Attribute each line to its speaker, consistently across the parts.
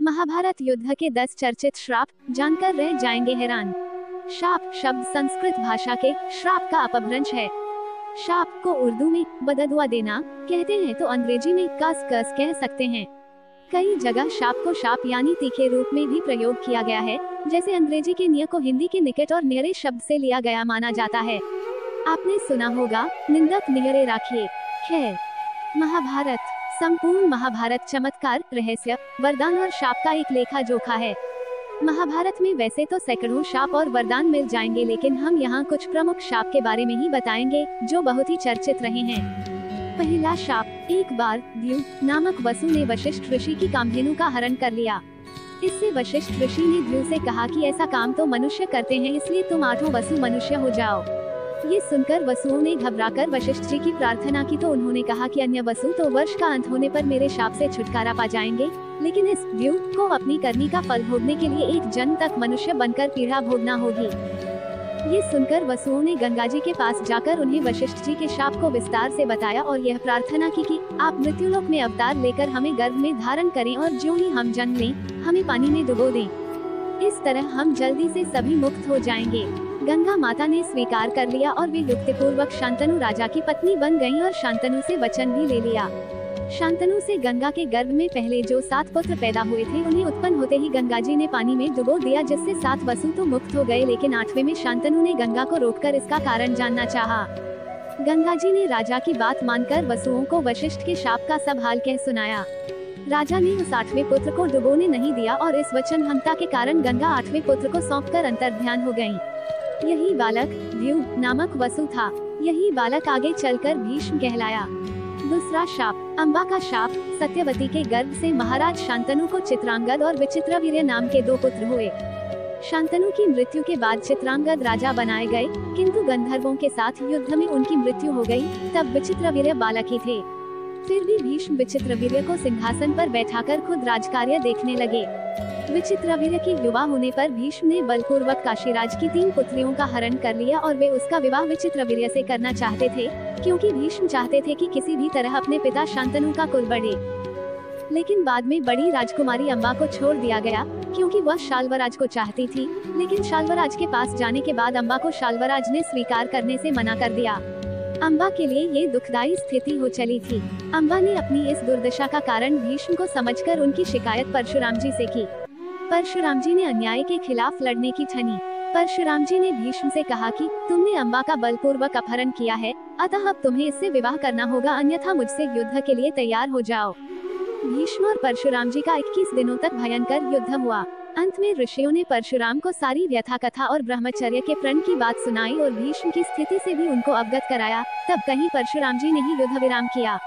Speaker 1: महाभारत युद्ध के 10 चर्चित श्राप जानकर रह जाएंगे हैरान। शाप शब्द संस्कृत भाषा के श्राप का अपभ्रंश है। शाप को उर्दू में बददुआ देना कहते हैं तो अंग्रेजी में कस कह सकते हैं। कई जगह शाप को शाप यानी तीखे रूप में भी प्रयोग किया गया है, जैसे अंग्रेजी के निय को हिंदी के निकट और नियरे शब्द से लिया गया माना जाता है। आपने सुना होगा निंदक नियरे राखिए। खैर, महाभारत संपूर्ण महाभारत चमत्कार, रहस्य, वरदान और शाप का एक लेखा जोखा है। महाभारत में वैसे तो सैकड़ों शाप और वरदान मिल जाएंगे, लेकिन हम यहाँ कुछ प्रमुख शाप के बारे में ही बताएंगे जो बहुत ही चर्चित रहे हैं। पहला शाप, एक बार द्यू नामक वसु ने वशिष्ठ ऋषि की कामधेनु का हरण कर लिया। इससे वशिष्ठ ऋषि ने द्यू से कहा कि ऐसा काम तो मनुष्य करते हैं, इसलिए तुम 8 वसु मनुष्य हो जाओ। ये सुनकर वसुओं ने घबराकर वशिष्ठ जी की प्रार्थना की तो उन्होंने कहा कि अन्य वसु तो वर्ष का अंत होने पर मेरे शाप से छुटकारा पा जाएंगे, लेकिन इस द्यू को अपनी करनी का फल भोगने के लिए एक जन्म तक मनुष्य बनकर पीड़ा भोगना होगी। ये सुनकर वसुओं ने गंगा जी के पास जाकर उन्हें वशिष्ठ जी के शाप को विस्तार से बताया और यह प्रार्थना की कि आप मृत्युलोक में अवतार लेकर हमें गर्भ में धारण करें और ज्यों ही हम जन्म लें हमें पानी में डुबो दें। इस तरह हम जल्दी से सभी मुक्त हो जाएंगे। गंगा माता ने स्वीकार कर लिया और वे युक्तिपूर्वक शांतनु राजा की पत्नी बन गईं और शांतनु से वचन भी ले लिया। शांतनु से गंगा के गर्भ में पहले जो 7 पुत्र पैदा हुए थे उन्हें उत्पन्न होते ही गंगा जी ने पानी में डुबो दिया, जिससे 7 वसु तो मुक्त हो गए, लेकिन 8वें में शांतनु ने गंगा को रोककर इसका कारण जानना चाहा। गंगा जी ने राजा की बात मानकर वसुओं को वशिष्ठ के शाप का सब हाल कह सुनाया। राजा ने उस 8वें पुत्र को डुबोने नहीं दिया और इस वचनहंता के कारण गंगा 8वें पुत्र को सौंपकर अंतर्ध्यान हो गयी। यही बालक द्यू नामक वसु था। यही बालक आगे चलकर भीष्म कहलाया। दूसरा शाप, अम्बा का शाप। सत्यवती के गर्भ से महाराज शांतनु को चित्रांगद और विचित्रवीर्य नाम के 2 पुत्र हुए। शांतनु की मृत्यु के बाद चित्रांगद राजा बनाए गए, किंतु गंधर्वों के साथ युद्ध में उनकी मृत्यु हो गई। तब विचित्रवीर्य बालक ही थे। फिर भी भीष्म विचित्रवीर्य को सिंहासन पर बैठाकर खुद राजकार्य देखने लगे। विचित्रवीर्य की युवा होने पर भीष्म ने बलपूर्वक काशीराज की 3 पुत्रियों का हरण कर लिया और वे उसका विवाह विचित्रवीर्य से करना चाहते थे, क्योंकि भीष्म चाहते थे कि किसी भी तरह अपने पिता शांतनु का कुल बढ़े। लेकिन बाद में बड़ी राजकुमारी अम्बा को छोड़ दिया गया, क्योंकि वह शाल्वराज को चाहती थी, लेकिन शाल्वराज के पास जाने के बाद अम्बा को शाल्वराज ने स्वीकार करने से मना कर दिया। अम्बा के लिए ये दुखदायी स्थिति हो चली थी। अम्बा ने अपनी इस दुर्दशा का कारण भीष्म को समझकर उनकी शिकायत परशुराम जी से की। परशुराम जी ने अन्याय के खिलाफ लड़ने की ठानी। परशुराम जी ने भीष्म से कहा कि तुमने अम्बा का बलपूर्वक अपहरण किया है, अतः अब तुम्हें इससे विवाह करना होगा, अन्यथा मुझसे युद्ध के लिए तैयार हो जाओ। भीष्म और परशुराम जी का 21 दिनों तक भयंकर युद्ध हुआ। अंत में ऋषियों ने परशुराम को सारी व्यथा कथा और ब्रह्मचर्य के प्रण की बात सुनाई और भीष्म की स्थिति से भी उनको अवगत कराया। तब कहीं परशुराम जी ने ही युद्ध विराम किया।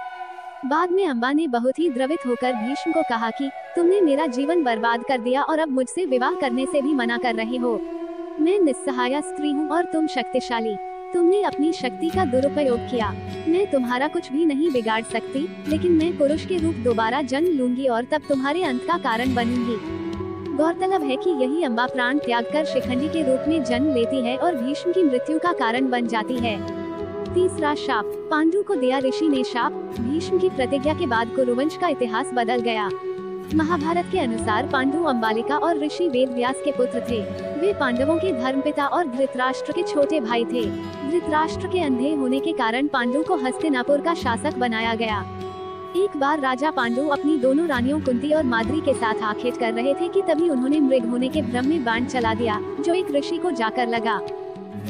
Speaker 1: बाद में अम्बा ने बहुत ही द्रवित होकर भीष्म को कहा कि तुमने मेरा जीवन बर्बाद कर दिया और अब मुझसे विवाह करने से भी मना कर रहे हो। मैं निस्सहाय स्त्री हूँ और तुम शक्तिशाली। तुमने अपनी शक्ति का दुरुपयोग किया। मैं तुम्हारा कुछ भी नहीं बिगाड़ सकती, लेकिन मैं पुरुष के रूप दोबारा जन्म लूंगी और तब तुम्हारे अंत का कारण बनूंगी। गौरतलब है कि यही अम्बा प्राण त्याग कर शिखंडी के रूप में जन्म लेती है और भीष्म की मृत्यु का कारण बन जाती है। तीसरा शाप, पांडु को दिया ऋषि ने शाप। भीष्म की प्रतिज्ञा के बाद कुरुवंश का इतिहास बदल गया। महाभारत के अनुसार पांडु अंबालिका और ऋषि वेदव्यास के पुत्र थे। वे पांडवों के धर्मपिता और धृतराष्ट्र के छोटे भाई थे। धृतराष्ट्र के अंधे होने के कारण पांडु को हस्तिनापुर का शासक बनाया गया। एक बार राजा पांडु अपनी दोनों रानियों कुंती और माद्री के साथ आखेट कर रहे थे कि तभी उन्होंने मृग होने के भ्रम में बाण चला दिया, जो एक ऋषि को जाकर लगा।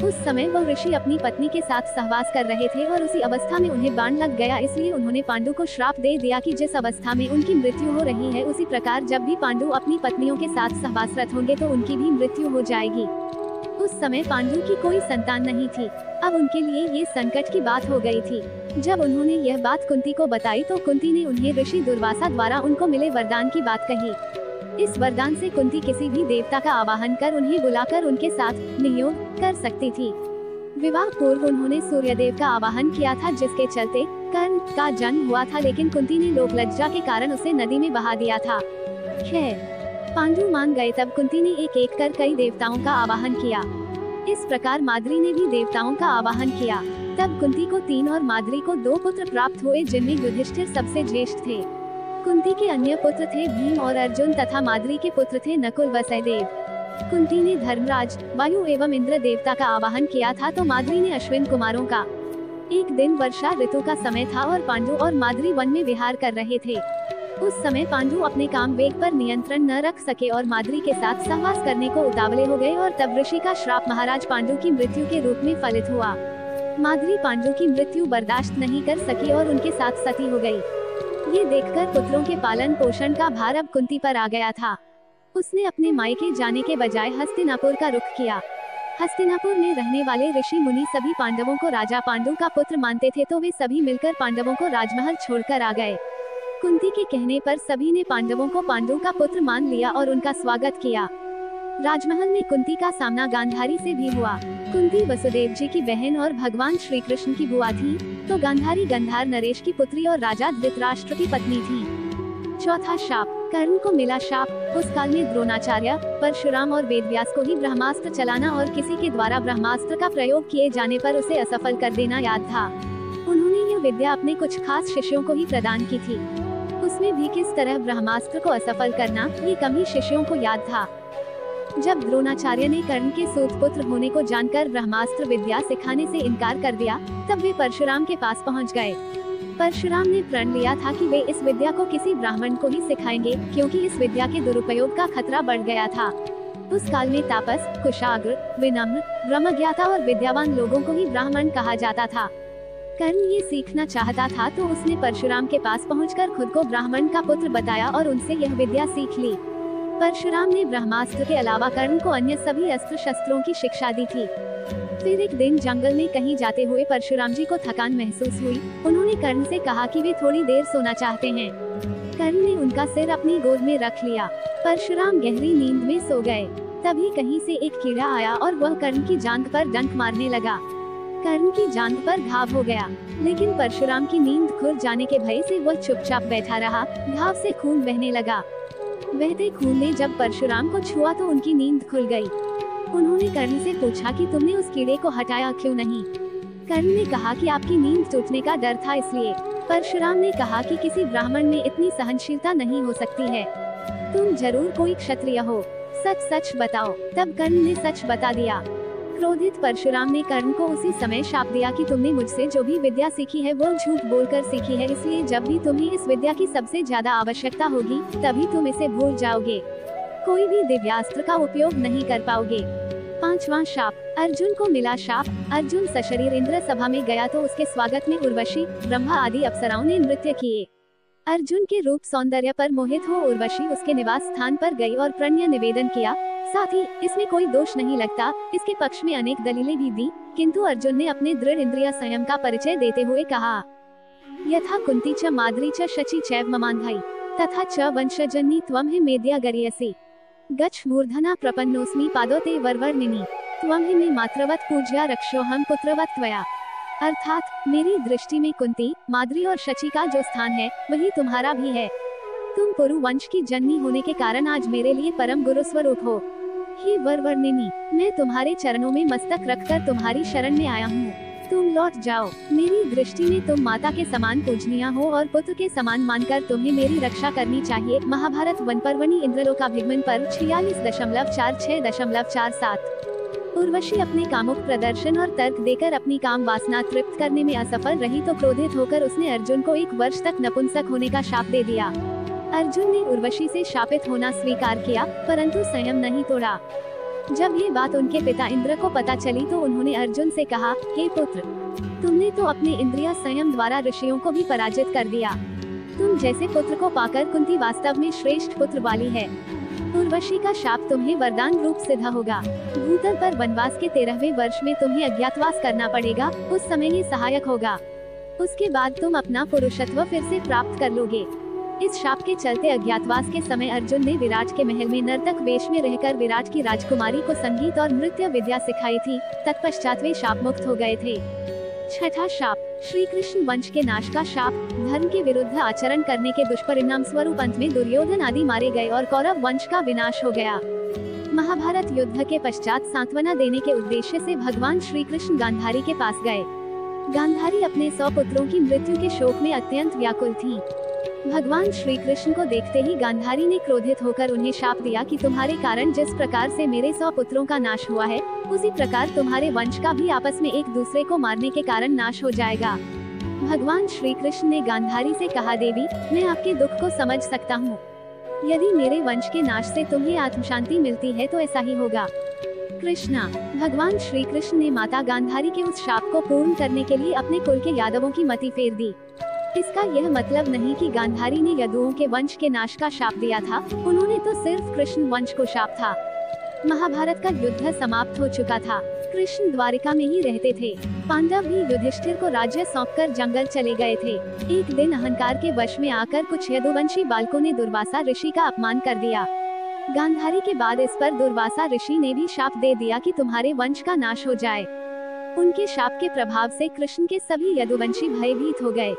Speaker 1: उस समय वह ऋषि अपनी पत्नी के साथ सहवास कर रहे थे और उसी अवस्था में उन्हें बाण लग गया, इसलिए उन्होंने पांडु को श्राप दे दिया कि जिस अवस्था में उनकी मृत्यु हो रही है, उसी प्रकार जब भी पांडु अपनी पत्नियों के साथ सहवासरत होंगे तो उनकी भी मृत्यु हो जाएगी। उस समय पांडु की कोई संतान नहीं थी। अब उनके लिए ये संकट की बात हो गई थी। जब उन्होंने यह बात कुंती को बताई तो कुंती ने उन्हें ऋषि दुर्वासा द्वारा उनको मिले वरदान की बात कही। इस वरदान से कुंती किसी भी देवता का आवाहन कर उन्हें बुलाकर उनके साथ नियोग कर सकती थी। विवाह पूर्व उन्होंने सूर्यदेव का आवाहन किया था, जिसके चलते कर्ण का जन्म हुआ था, लेकिन कुंती ने लोक लज्जा के कारण उसे नदी में बहा दिया था। खैर, पांडु मान गए तब कुंती ने एक एक कर कई देवताओं का आवाहन किया। इस प्रकार माद्री ने भी देवताओं का आवाहन किया। तब कुंती को 3 और माद्री को 2 पुत्र प्राप्त हुए, जिनमें युधिष्ठिर सबसे ज्येष्ठ थे। कुंती के अन्य पुत्र थे भीम और अर्जुन तथा माद्री के पुत्र थे नकुल व सहदेव। कुंती ने धर्मराज, वायु एवं इंद्र देवता का आवाहन किया था तो माद्री ने अश्विन कुमारों का। एक दिन वर्षा ऋतु का समय था और पांडु और माद्री वन में विहार कर रहे थे। उस समय पांडु अपने काम वेग पर नियंत्रण न रख सके और माद्री के साथ सहवास करने को उतावले हो गए और तब ऋषि का श्राप महाराज पांडु की मृत्यु के रूप में फलित हुआ। माद्री पांडु की मृत्यु बर्दाश्त नहीं कर सकी और उनके साथ सती हो गई। ये देखकर पुत्रों के पालन पोषण का भार अब कुंती पर आ गया था। उसने अपने मायके जाने के बजाय हस्तिनापुर का रुख किया। हस्तिनापुर में रहने वाले ऋषि मुनि सभी पांडवों को राजा पांडु का पुत्र मानते थे तो वे सभी मिलकर पांडवों को राजमहल छोड़कर आ गए। कुंती के कहने पर सभी ने पांडवों को पांडु का पुत्र मान लिया और उनका स्वागत किया। राजमहल में कुंती का सामना गांधारी से भी हुआ। कुंती वसुदेव जी की बहन और भगवान श्री कृष्ण की बुआ थी, तो गांधारी गंधार नरेश की पुत्री और राजा धृतराष्ट्र की पत्नी थी। चौथा शाप, कर्ण को मिला शाप। उस काल में द्रोणाचार्य, परशुराम और वेदव्यास को ही ब्रह्मास्त्र चलाना और किसी के द्वारा ब्रह्मास्त्र का प्रयोग किए जाने पर उसे असफल कर देना याद था। उन्होंने यह विद्या अपने कुछ खास शिष्यों को ही प्रदान की थी। उसमें भी किस तरह ब्रह्मास्त्र को असफल करना, ये कम ही शिष्यों को याद था। जब द्रोणाचार्य ने कर्ण के सूत पुत्र होने को जानकर ब्रह्मास्त्र विद्या सिखाने से इनकार कर दिया, तब वे परशुराम के पास पहुंच गए। परशुराम ने प्रण लिया था कि वे इस विद्या को किसी ब्राह्मण को ही सिखाएंगे, क्योंकि इस विद्या के दुरुपयोग का खतरा बढ़ गया था। उस काल में तापस, कुशाग्र, विनम्र, ब्रह्मज्ञाता और विद्यावान लोगों को ही ब्राह्मण कहा जाता था। कर्ण ये सीखना चाहता था तो उसने परशुराम के पास पहुंचकर खुद को ब्राह्मण का पुत्र बताया और उनसे यह विद्या सीख ली। परशुराम ने ब्रह्मास्त्र के अलावा कर्ण को अन्य सभी अस्त्र शस्त्रों की शिक्षा दी थी। फिर एक दिन जंगल में कहीं जाते हुए परशुराम जी को थकान महसूस हुई। उन्होंने कर्ण से कहा कि वे थोड़ी देर सोना चाहते हैं। कर्ण ने उनका सिर अपनी गोद में रख लिया। परशुराम गहरी नींद में सो गए। तभी कहीं से एक कीड़ा आया और वह कर्ण की जांघ पर डंक मारने लगा। कर्ण की जांघ पर घाव हो गया, लेकिन परशुराम की नींद खुल जाने के भय से वह चुपचाप बैठा रहा। घाव से खून बहने लगा। बहते खून ने जब परशुराम को छुआ तो उनकी नींद खुल गई। उन्होंने कर्ण से पूछा कि तुमने उस कीड़े को हटाया क्यों नहीं? कर्ण ने कहा कि आपकी नींद टूटने का डर था इसलिए। परशुराम ने कहा कि किसी ब्राह्मण में इतनी सहनशीलता नहीं हो सकती है। तुम जरूर कोई क्षत्रिय हो, सच सच बताओ। तब कर्ण ने सच बता दिया। क्रोधित परशुराम ने कर्ण को उसी समय शाप दिया कि तुमने मुझसे जो भी विद्या सीखी है वो झूठ बोलकर सीखी है, इसलिए जब भी तुम्हें इस विद्या की सबसे ज्यादा आवश्यकता होगी तभी तुम इसे भूल जाओगे। कोई भी दिव्यास्त्र का उपयोग नहीं कर पाओगे। पांचवा शाप, अर्जुन को मिला शाप। अर्जुन सशरीर इंद्र सभा में गया तो उसके स्वागत में उर्वशी, ब्रह्मा आदि अप्सराओं ने नृत्य किए। अर्जुन के रूप सौंदर्य पर मोहित हो उर्वशी उसके निवास स्थान पर गई और प्रणय निवेदन किया। साथ ही इसमें कोई दोष नहीं लगता, इसके पक्ष में अनेक दलीलें भी दी, किंतु अर्जुन ने अपने दृढ़ इंद्रिय संयम का परिचय देते हुए कहा, यथा कुंती च माद्री च शची चैव ममान्धाई तथा च वंशजन्नी त्वं हि मेद्या गरियसि गच्छ मूर्धना प्रपन्नोस्मि पादो ते वरवर्णिनि त्वं हि मे मातृवत् पूज्या रक्षोहम पुत्रवत् त्वया। अर्थात मेरी दृष्टि में कुंती, माद्री और शची का जो स्थान है वही तुम्हारा भी है। तुम पुरु वंश की जननी होने के कारण आज मेरे लिए परम गुरु स्वरूप हो। हे वरवर्णिनि, मैं तुम्हारे चरणों में मस्तक रखकर तुम्हारी शरण में आया हूँ। तुम लौट जाओ। मेरी दृष्टि में तुम माता के समान पूजनीय हो और पुत्र के समान मानकर तुम्हें मेरी रक्षा करनी चाहिए। महाभारत वन पर्वणि इंद्रलोकाभिगमन पर्व 46.46.47। उर्वशी अपने कामुक प्रदर्शन और तर्क देकर अपनी काम वासना तृप्त करने में असफल रही तो क्रोधित होकर उसने अर्जुन को 1 वर्ष तक नपुंसक होने का शाप दे दिया। अर्जुन ने उर्वशी से शापित होना स्वीकार किया, परंतु संयम नहीं तोड़ा। जब ये बात उनके पिता इंद्र को पता चली तो उन्होंने अर्जुन से कहा, हे पुत्र, तुमने तो अपने इंद्रिय संयम द्वारा ऋषियों को भी पराजित कर दिया। तुम जैसे पुत्र को पाकर कुंती वास्तव में श्रेष्ठ पुत्र वाली है। उर्वशी का शाप तुम्हें वरदान रूप सिद्ध होगा। भूतल पर वनवास के 13वें वर्ष में तुम्हें अज्ञातवास करना पड़ेगा, उस समय ये सहायक होगा। उसके बाद तुम अपना पुरुषत्व फिर से प्राप्त कर लोगे। इस शाप के चलते अज्ञातवास के समय अर्जुन ने विराट के महल में नर्तक वेश में रहकर विराट की राजकुमारी को संगीत और नृत्य विद्या सिखाई थी। तत्पश्चात वे शाप मुक्त हो गए थे। छठा शाप, श्री कृष्ण वंश के नाश का शाप। धर्म के विरुद्ध आचरण करने के दुष्परिणाम स्वरूप अंत में दुर्योधन आदि मारे गए और कौरव वंश का विनाश हो गया। महाभारत युद्ध के पश्चात सांत्वना देने के उद्देश्य से भगवान श्री कृष्ण गांधारी के पास गए। गांधारी अपने 100 पुत्रों की मृत्यु के शोक में अत्यंत व्याकुल थी। भगवान श्री कृष्ण को देखते ही गांधारी ने क्रोधित होकर उन्हें शाप दिया कि तुम्हारे कारण जिस प्रकार से मेरे 100 पुत्रों का नाश हुआ है, उसी प्रकार तुम्हारे वंश का भी आपस में एक दूसरे को मारने के कारण नाश हो जाएगा। भगवान श्री कृष्ण ने गांधारी से कहा, देवी, मैं आपके दुख को समझ सकता हूँ। यदि मेरे वंश के नाश से तुम्हें आत्मशांति मिलती है तो ऐसा ही होगा। कृष्णा, भगवान श्री कृष्ण ने माता गांधारी के उस शाप को पूर्ण करने के लिए अपने कुल के यादवों की मति फेर दी। इसका यह मतलब नहीं कि गांधारी ने यदुओं के वंश के नाश का शाप दिया था, उन्होंने तो सिर्फ कृष्ण वंश को शाप था। महाभारत का युद्ध समाप्त हो चुका था। कृष्ण द्वारिका में ही रहते थे। पांडव भी युधिष्ठिर को राज्य सौंपकर जंगल चले गए थे। एक दिन अहंकार के वश में आकर कुछ यदुवंशी बालकों ने दुर्वासा ऋषि का अपमान कर दिया। गांधारी के बाद इस पर दुर्वासा ऋषि ने भी शाप दे दिया कि तुम्हारे वंश का नाश हो जाए। उनके शाप के प्रभाव से कृष्ण के सभी यदुवंशी भयभीत हो गए।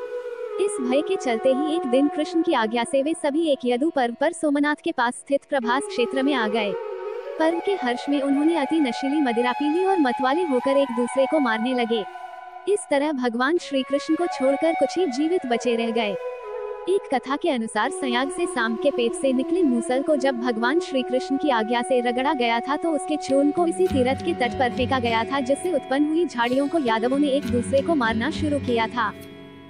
Speaker 1: इस भय के चलते ही एक दिन कृष्ण की आज्ञा से वे सभी एक यदु पर्व पर सोमनाथ के पास स्थित प्रभास क्षेत्र में आ गए। पर्व के हर्ष में उन्होंने अति नशीली मदिरा पी ली और मतवाले होकर एक दूसरे को मारने लगे। इस तरह भगवान श्री कृष्ण को छोड़कर कुछ ही जीवित बचे रह गए। एक कथा के अनुसार संयाग से सांप के पेट से निकले मूसल को जब भगवान श्री कृष्ण की आज्ञा से रगड़ा गया था तो उसके चूर्ण को इसी तीरथ के तट पर फेंका गया था, जिससे उत्पन्न हुई झाड़ियों को यादवों ने एक दूसरे को मारना शुरू किया था।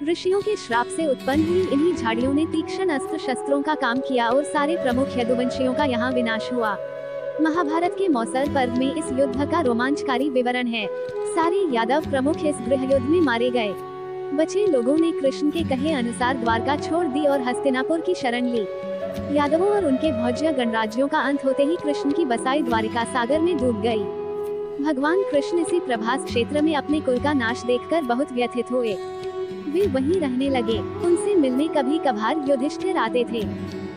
Speaker 1: ऋषियों के श्राप से उत्पन्न हुई इन्हीं झाड़ियों ने तीक्ष्ण अस्त्र शस्त्रों का काम किया और सारे प्रमुख यदुवंशियों का यहाँ विनाश हुआ। महाभारत के मौसर पर्व में इस युद्ध का रोमांचकारी विवरण है। सारे यादव प्रमुख इस गृह युद्ध में मारे गए। बचे लोगों ने कृष्ण के कहे अनुसार द्वारका छोड़ दी और हस्तिनापुर की शरण ली। यादवों और उनके भौज्य गणराज्यों का अंत होते ही कृष्ण की बसाई द्वारिका सागर में डूब गई। भगवान कृष्ण इसी प्रभास क्षेत्र में अपने कुल का नाश देखकर बहुत व्यथित हुए। वे वहीं रहने लगे। उनसे मिलने कभी कभार युधिष्ठिर आते थे।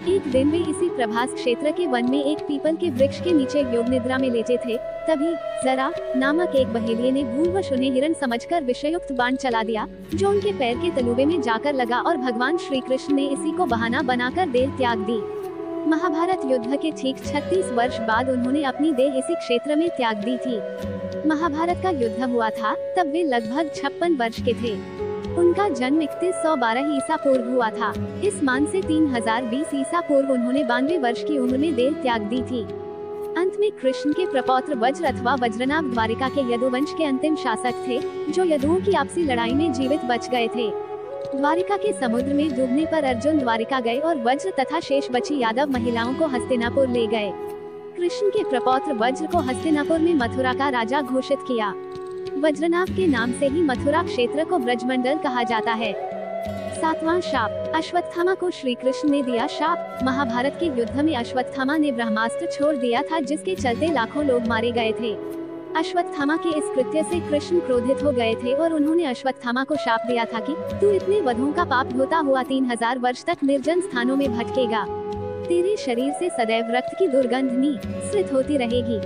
Speaker 1: एक दिन वे इसी प्रभास क्षेत्र के वन में एक पीपल के वृक्ष के नीचे योग निद्रा में लेटे थे। तभी जरा नामक एक बहेलिये ने भूलवश उन्हें हिरण समझकर विषयुक्त बाण चला दिया, जो उनके पैर के तलुबे में जाकर लगा और भगवान श्री कृष्ण ने इसी को बहाना बनाकर देह त्याग दी। महाभारत युद्ध के ठीक 36 वर्ष बाद उन्होंने अपनी देह इसी क्षेत्र में त्याग दी थी। महाभारत का युद्ध हुआ था तब वे लगभग 56 वर्ष के थे। उनका जन्म 3112 ईसा पूर्व हुआ था। इस मान से 3020 ईसा पूर्व उन्होंने 92 वर्ष की उम्र में देह त्याग दी थी। अंत में कृष्ण के प्रपौत्र वज्र अथवा वज्रनाभ द्वारिका के यदुवंश के अंतिम शासक थे, जो यदुओं की आपसी लड़ाई में जीवित बच गए थे। द्वारिका के समुद्र में डूबने पर अर्जुन द्वारिका गए और वज्र तथा शेष बची यादव महिलाओं को हस्तिनापुर ले गए। कृष्ण के प्रपौत्र वज्र को हस्तिनापुर में मथुरा का राजा घोषित किया। वज्रनाभ के नाम से ही मथुरा क्षेत्र को ब्रजमंडल कहा जाता है। 7वां शाप, अश्वत्थामा को श्री कृष्ण ने दिया शाप। महाभारत के युद्ध में अश्वत्थामा ने ब्रह्मास्त्र छोड़ दिया था, जिसके चलते लाखों लोग मारे गए थे। अश्वत्थामा के इस कृत्य से कृष्ण क्रोधित हो गए थे और उन्होंने अश्वत्थामा को शाप दिया था कि तू इतने वधों का पाप धोता हुआ 3000 वर्ष तक निर्जन स्थानों में भटकेगा। तेरे शरीर से सदैव रक्त की दुर्गंध निस्सृत होती रहेगी।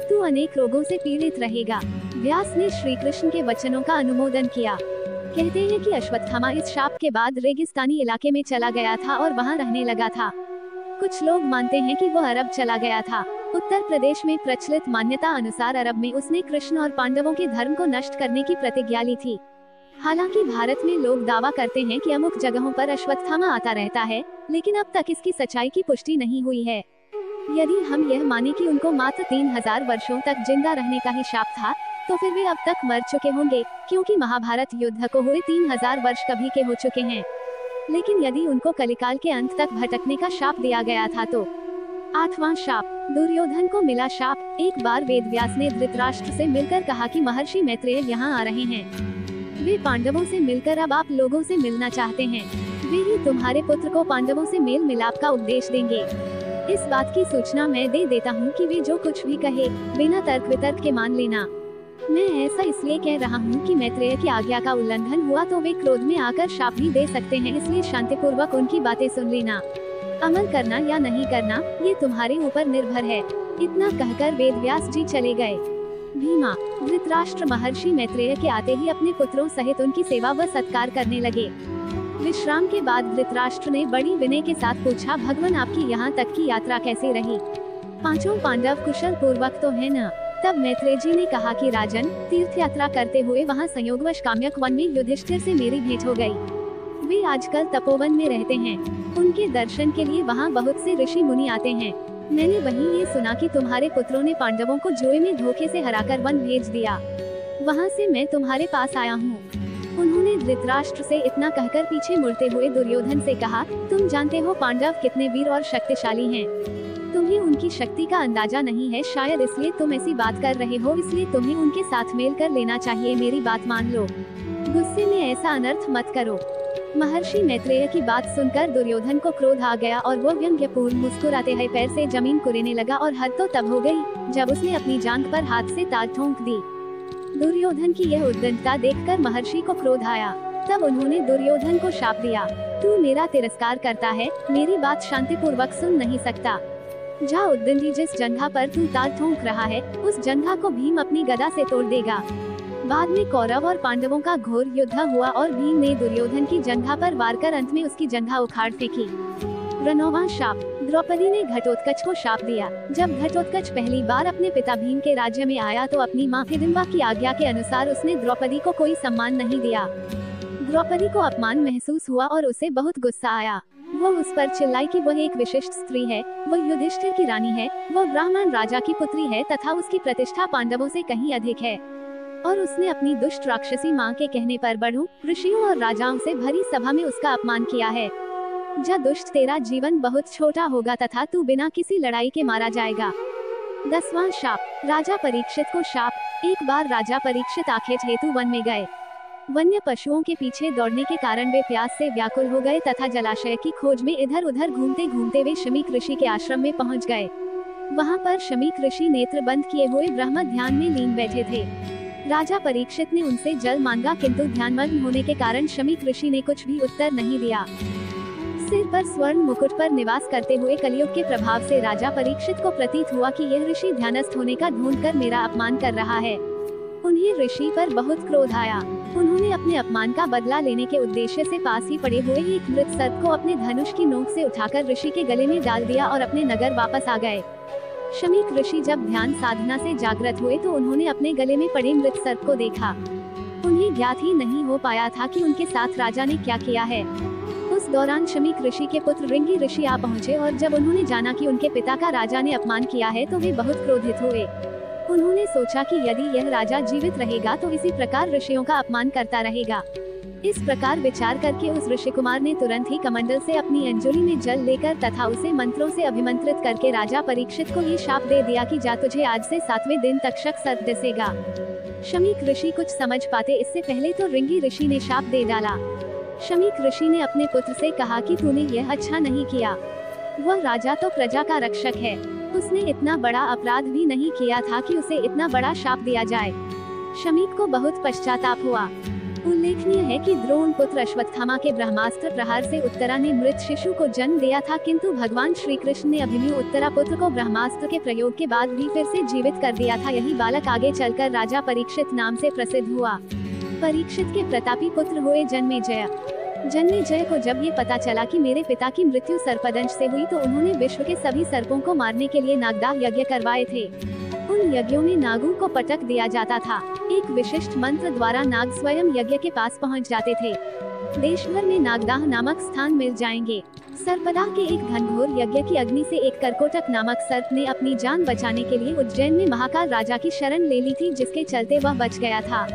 Speaker 1: तू अनेक रोगों से पीड़ित रहेगा। व्यास ने श्री कृष्ण के वचनों का अनुमोदन किया। कहते हैं कि अश्वत्थामा इस शाप के बाद रेगिस्तानी इलाके में चला गया था और वहां रहने लगा था। कुछ लोग मानते हैं कि वो अरब चला गया था। उत्तर प्रदेश में प्रचलित मान्यता अनुसार अरब में उसने कृष्ण और पांडवों के धर्म को नष्ट करने की प्रतिज्ञा ली थी। हालांकि भारत में लोग दावा करते हैं कि अमुक जगहों पर अश्वत्थामा आता रहता है, लेकिन अब तक इसकी सच्चाई की पुष्टि नहीं हुई है। यदि हम यह माने कि उनको मात्र 3000 वर्षों तक जिंदा रहने का ही शाप था, तो फिर वे अब तक मर चुके होंगे, क्योंकि महाभारत युद्ध को हुए 3000 वर्ष कभी के हो चुके हैं। लेकिन यदि उनको कलिकाल के अंत तक भटकने का शाप दिया गया था तो। 8वां शाप, दुर्योधन को मिला शाप। एक बार वेदव्यास ने धृतराष्ट्र से मिलकर कहा कि महर्षि मैत्रेय यहाँ आ रहे हैं। वे पांडवों से मिलकर अब आप लोगों से मिलना चाहते हैं। वे ही तुम्हारे पुत्र को पांडवों से मेल मिलाप का उपदेश देंगे। इस बात की सूचना मैं दे देता हूँ कि वे जो कुछ भी कहे बिना तर्क वितर्क के मान लेना। मैं ऐसा इसलिए कह रहा हूँ कि मैत्रेय की आज्ञा का उल्लंघन हुआ तो वे क्रोध में आकर शाप भी दे सकते हैं, इसलिए शांतिपूर्वक उनकी बातें सुन लेना। अमल करना या नहीं करना ये तुम्हारे ऊपर निर्भर है। इतना कहकर वेदव्यास जी चले गए। भीमा, धृतराष्ट्र महर्षि मैत्रेय के आते ही अपने पुत्रों सहित उनकी सेवा व सत्कार करने लगे। विश्राम के बाद धृतराष्ट्र ने बड़ी विनय के साथ पूछा, भगवान आपकी यहाँ तक की यात्रा कैसी रही? पांचों पांडव कुशल पूर्वक तो है न? तब मैत्रेय जी ने कहा कि राजन, तीर्थ यात्रा करते हुए वहाँ संयोगवश काम्यक वन में युधिष्ठिर से मेरी भेंट हो गई। वे आजकल तपोवन में रहते हैं। उनके दर्शन के लिए वहाँ बहुत से ऋषि मुनि आते हैं। मैंने वहीं ये सुना कि तुम्हारे पुत्रों ने पांडवों को जुए में धोखे से हराकर वन भेज दिया। वहाँ से मैं तुम्हारे पास आया हूँ। उन्होंने धृतराष्ट्र से इतना कहकर पीछे मुड़ते हुए दुर्योधन से कहा, तुम जानते हो पांडव कितने वीर और शक्तिशाली हैं। तुम्हें उनकी शक्ति का अंदाजा नहीं है, शायद इसलिए तुम ऐसी बात कर रहे हो, इसलिए तुम्हें उनके साथ मेल कर लेना चाहिए। मेरी बात मान लो, गुस्से में ऐसा अनर्थ मत करो। महर्षि मैत्रेय की बात सुनकर दुर्योधन को क्रोध आ गया और वो व्यंग्यपूर्ण मुस्कुराते हुए पैर से जमीन कुरेदने लगा और हद तो तब हो गई जब उसने अपनी जांघ पर हाथ से तार ठोंक दी। दुर्योधन की यह उद्दंडता देखकर महर्षि को क्रोध आया। तब उन्होंने दुर्योधन को शाप दिया, तू मेरा तिरस्कार करता है, मेरी बात शांतिपूर्वक सुन नहीं सकता। जा उद्दंडी, जिस जंघा पर तू तार ठोंक रहा है उस जंघा को भीम अपनी गदा से तोड़ देगा। बाद में कौरव और पांडवों का घोर युद्ध हुआ और भीम ने दुर्योधन की जंघा पर वार कर अंत में उसकी जंघा उखाड़ फेंकी। रनौवां शाप। द्रौपदी ने घटोत्कच को शाप दिया। जब घटोत्कच पहली बार अपने पिता भीम के राज्य में आया तो अपनी माँ हिडिंबा की आज्ञा के अनुसार उसने द्रौपदी को कोई सम्मान नहीं दिया। द्रौपदी को अपमान महसूस हुआ और उसे बहुत गुस्सा आया। वो उस पर चिल्लाई कि वह एक विशिष्ट स्त्री है, वो युधिष्ठिर की रानी है, वो ब्राह्मण राजा की पुत्री है तथा उसकी प्रतिष्ठा पांडवों से कहीं अधिक है। और उसने अपनी दुष्ट राक्षसी माँ के कहने पर बड़ों, ऋषियों और राजाओं से भरी सभा में उसका अपमान किया है। जा दुष्ट, तेरा जीवन बहुत छोटा होगा तथा तू बिना किसी लड़ाई के मारा जाएगा। 10वां शाप। राजा परीक्षित को शाप। एक बार राजा परीक्षित आखेट हेतु वन में गए। वन्य पशुओं के पीछे दौड़ने के कारण वे प्यास से व्याकुल हो गए तथा जलाशय की खोज में इधर उधर घूमते घूमते वे शमीक ऋषि के आश्रम में पहुंच गए। वहां पर शमीक ऋषि नेत्र बंद किए हुए ब्रह्म ध्यान में लीन बैठे थे। राजा परीक्षित ने उनसे जल मांगा किंतु ध्यानमग्न होने के कारण शमीक ऋषि ने कुछ भी उत्तर नहीं दिया। सिर पर स्वर्ण मुकुट पर निवास करते हुए कलयुग के प्रभाव से राजा परीक्षित को प्रतीत हुआ कि यह ऋषि ध्यानस्थ होने का ढूंढ कर मेरा अपमान कर रहा है। उन्हें ऋषि पर बहुत क्रोध आया। उन्होंने अपने अपमान का बदला लेने के उद्देश्य से पास ही पड़े हुए एक मृत सर्प को अपने धनुष की नोक से उठाकर ऋषि के गले में डाल दिया और अपने नगर वापस आ गए। शमीक ऋषि जब ध्यान साधना से जागृत हुए तो उन्होंने अपने गले में पड़े मृत सर्प को देखा। उन्हें ज्ञात ही नहीं हो पाया था कि उनके साथ राजा ने क्या किया है। उस दौरान शमीक ऋषि के पुत्र रिंगी ऋषि आ पहुँचे और जब उन्होंने जाना कि उनके पिता का राजा ने अपमान किया है तो वे बहुत क्रोधित हुए। उन्होंने सोचा कि यदि यह राजा जीवित रहेगा तो इसी प्रकार ऋषियों का अपमान करता रहेगा। इस प्रकार विचार करके उस ऋषि कुमार ने तुरंत ही कमंडल से अपनी अंजलि में जल लेकर तथा उसे मंत्रों से अभिमंत्रित करके राजा परीक्षित को ये शाप दे दिया कि जा तुझे आज से 7वें दिन तक शक सर्प दिसेगा। शमीक ऋषि कुछ समझ पाते इससे पहले तो रिंगी ऋषि ने शाप दे डाला। शमीक ऋषि ने अपने पुत्र से कहा कि तूने यह अच्छा नहीं किया। वह राजा तो प्रजा का रक्षक है, उसने इतना बड़ा अपराध भी नहीं किया था कि उसे इतना बड़ा शाप दिया जाए। शमीक को बहुत पश्चाताप हुआ। उल्लेखनीय है कि द्रोण पुत्र अश्वत्थामा के ब्रह्मास्त्र प्रहार से उत्तरा ने मृत शिशु को जन्म दिया था, किंतु भगवान श्री कृष्ण ने अभिमन्यु उत्तरा पुत्र को ब्रह्मास्त्र के प्रयोग के बाद भी फिर से जीवित कर दिया था। यही बालक आगे चलकर राजा परीक्षित नाम से प्रसिद्ध हुआ। परीक्षित के प्रतापी पुत्र हुए जन्मेजय। जन्मेजय को जब ये पता चला कि मेरे पिता की मृत्यु सर्पदंश से हुई तो उन्होंने विश्व के सभी सर्पों को मारने के लिए नागदाह यज्ञ करवाए थे। उन यज्ञों में नागों को पटक दिया जाता था। एक विशिष्ट मंत्र द्वारा नाग स्वयं यज्ञ के पास पहुंच जाते थे। देश भर में नागदाह नामक स्थान मिल जाएंगे। सर्पदाह के एक घनघोर यज्ञ की अग्नि से एक करकोटक नामक सर्प ने अपनी जान बचाने के लिए उज्जैन में महाकाल राजा की शरण ले ली थी, जिसके चलते वह बच गया था।